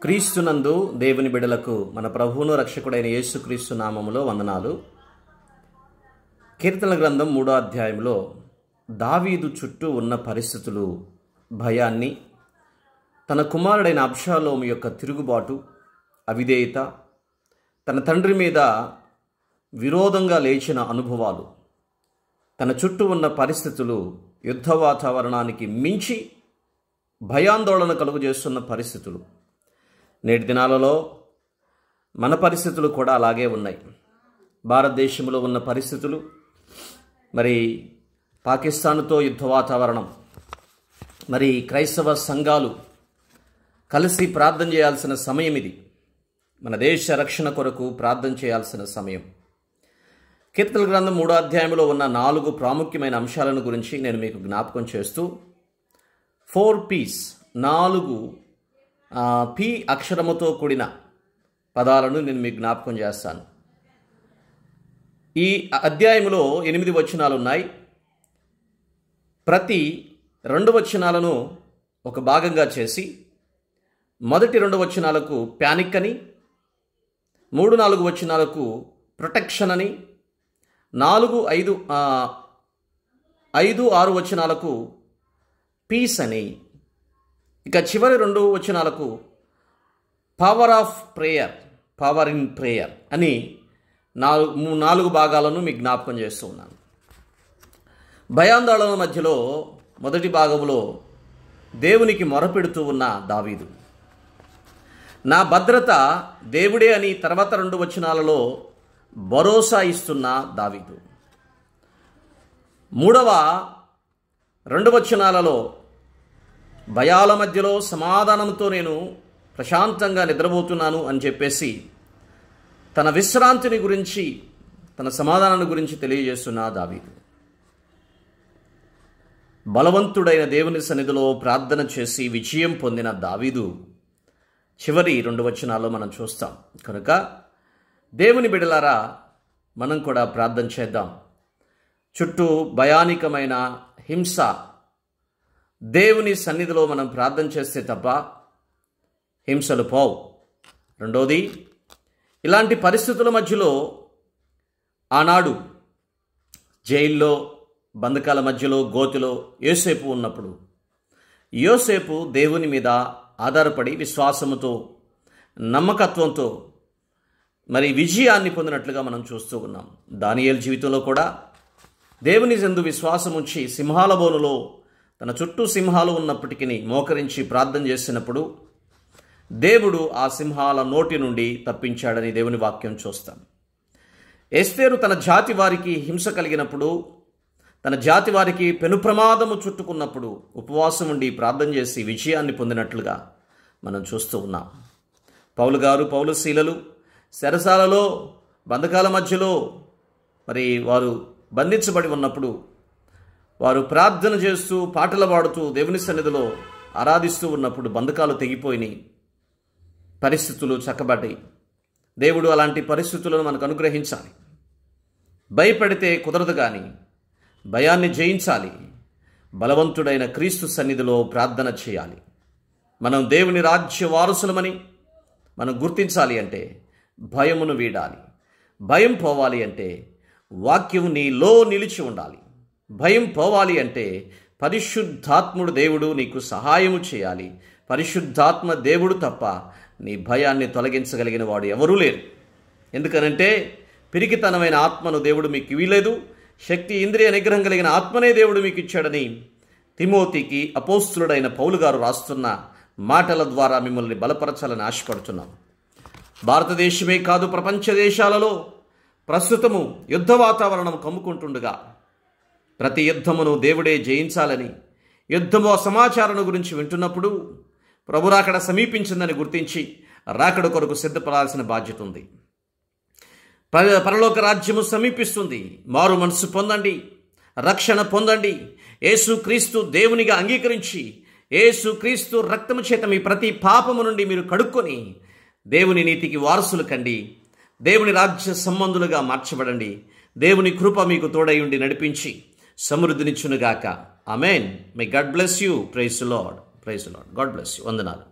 క్రీస్తునందు దేవుని బిడలకు మన ప్రభువును రక్షకుడైన యేసుక్రీస్తు నామములో వందనాలు. కీర్తనల గ్రంథం 3వ అధ్యాయంలో దావీదు చుట్టూ ఉన్న పరిస్థితులు, భయాన్ని, తన కుమారుడైన అబ్షాలోము యొక్క తిరుగుబాటు, అవిధేయత, తన తండ్రి మీద విరోధంగా లేచిన అనుభవాలు, తన చుట్టూ ఉన్న పరిస్థితులు యుద్ధ వాతావరణానికి మించి భయాందోళన కలుగజేస్తున్న పరిస్థితులు. నేటి దినాలలో మన పరిస్థితులు కూడా అలాగే ఉన్నాయి. భారతదేశంలో ఉన్న పరిస్థితులు, మరి పాకిస్తాన్తో యుద్ధ వాతావరణం, మరి క్రైస్తవ సంఘాలు కలిసి ప్రార్థన చేయాల్సిన సమయం ఇది. మన దేశ రక్షణ కొరకు ప్రార్థన చేయాల్సిన సమయం. కీర్తనల గ్రంథం 3వ అధ్యాయంలో ఉన్న 4 ప్రాముఖ్యమైన అంశాలను గురించి నేను మీకు జ్ఞాపకం చేస్తూ 4 P's 4 పి అక్షరముతో కూడిన పదాలను నేను మీకు జ్ఞాపకం చేస్తాను. ఈ అధ్యాయంలో 8 వచనాలు ఉన్నాయి. ప్రతి 2 వచనాలను ఒక భాగంగా చేసి మొదటి 2 వచనాలకు ప్యానిక్ అని, 3-4 వచనాలకు ప్రొటెక్షన్ అని, 5-6 వచనాలకు పీస్ అని, ఇక చివరి 2 వచనాలకు power of prayer, power in prayer అని 4 భాగాలను మీకు జ్ఞాపకం చేస్తూ ఉన్నాను. భయాందోళన మధ్యలో మొదటి భాగంలో దేవునికి మొరపెడుతూ ఉన్న దావీదు, నా భద్రత దేవుడే అని తర్వాత 2 వచనాలలో భరోసా ఇస్తున్న దావీదు, 3వ 2 వచనాలలో భయాల మధ్యలో సమాధానంతో నేను ప్రశాంతంగా నిద్రపోతున్నాను అని చెప్పేసి తన విశ్రాంతిని గురించి, తన సమాధానాన్ని గురించి తెలియజేస్తున్న దావీదు. బలవంతుడైన దేవుని సన్నిధిలో ప్రార్థన చేసి విజయం పొందిన దావీదు చివరి 2 వచనాల్లో మనం చూస్తాం. కనుక దేవుని బిడలారా, మనం కూడా ప్రార్థన చేద్దాం. చుట్టూ భయానికమైన హింస, దేవుని సన్నిధిలో మనం ప్రార్థన చేస్తే తప్ప హింసలు పోవు. రెండోది, ఇలాంటి పరిస్థితుల మధ్యలో ఆనాడు జైల్లో, బంధకాల మధ్యలో, గోతిలో యోసేపు ఉన్నప్పుడు యోసేపు దేవుని మీద ఆధారపడి విశ్వాసముతో, నమ్మకత్వంతో మరి విజయాన్ని పొందినట్లుగా మనం చూస్తూ ఉన్నాం. దానియేలు జీవితంలో కూడా దేవుని యందు విశ్వాసం ఉంచి సింహాల బోనులో తన చుట్టూ సింహాలు ఉన్నప్పటికీ మోకరించి ప్రార్థన చేసినప్పుడు దేవుడు ఆ సింహాల నోటి నుండి తప్పించాడని దేవుని వాక్యం చూస్తాం. ఎస్తేరు తన జాతి వారికి హింస కలిగినప్పుడు, తన జాతి వారికి పెను ప్రమాదము చుట్టుకున్నప్పుడు ఉపవాసం ఉండి ప్రార్థన చేసి విజయాన్ని పొందినట్లుగా మనం చూస్తూ ఉన్నాం. పౌలు గారు, పౌలు శీలలు చెరసాలలో, బంధకాల మధ్యలో మరి వారు బంధించబడి ఉన్నప్పుడు వారు ప్రార్థన చేస్తూ, పాటలు పాడుతూ దేవుని సన్నిధిలో ఆరాధిస్తూ ఉన్నప్పుడు బంధకాలు తెగిపోయినాయి, పరిస్థితులు చక్కబడ్డాయి. దేవుడు అలాంటి పరిస్థితులను మనకు అనుగ్రహించాలి. భయపడితే కుదరదు, కానీ భయాన్ని జయించాలి. బలవంతుడైన క్రీస్తు సన్నిధిలో ప్రార్థన చేయాలి. మనం దేవుని రాజ్య వారసులమని మనం గుర్తించాలి అంటే భయమును వీడాలి. భయం పోవాలి అంటే వాక్యం నీలో నిలిచి ఉండాలి. భయం పోవాలి అంటే పరిశుద్ధాత్ముడు దేవుడు నీకు సహాయము చేయాలి. పరిశుద్ధాత్మ దేవుడు తప్ప నీ భయాన్ని తొలగించగలిగిన వాడు ఎవరూ లేరు. ఎందుకనంటే పిరికితనమైన ఆత్మను దేవుడు మీకు ఇవ్వలేదు, శక్తి, ఇంద్రియ నిగ్రహం కలిగిన ఆత్మనే దేవుడు మీకు ఇచ్చాడని తిమోతికి అపోస్తులుడైన పౌలు గారు రాస్తున్న మాటల ద్వారా మిమ్మల్ని బలపరచాలని ఆశపడుతున్నాం. భారతదేశమే కాదు, ప్రపంచ దేశాలలో ప్రస్తుతము యుద్ధ వాతావరణం కమ్ముకుంటుండగా ప్రతి యుద్ధమును దేవుడే జయించాలని యుద్ధము సమాచారం గురించి వింటున్నప్పుడు ప్రభు రాకడ సమీపించిందని గుర్తించి రాకడ కొరకు సిద్ధపడాల్సిన బాధ్యత ఉంది. పరలోక రాజ్యము సమీపిస్తుంది. మారు మనసు పొందండి, రక్షణ పొందండి. యేసుక్రీస్తు దేవునిగా అంగీకరించి యేసుక్రీస్తు రక్తము చేత మీ ప్రతి పాపము నుండి మీరు కడుక్కొని దేవుని నీతికి వారసులు కండి. దేవుని రాజ్య సంబంధులుగా మార్చబడండి. దేవుని కృప మీకు తోడై ఉండి నడిపించి సమృద్ధినిచ్చునుగాక. ఆమేన్. May God bless you. Praise the Lord. God bless you. వందనాలు.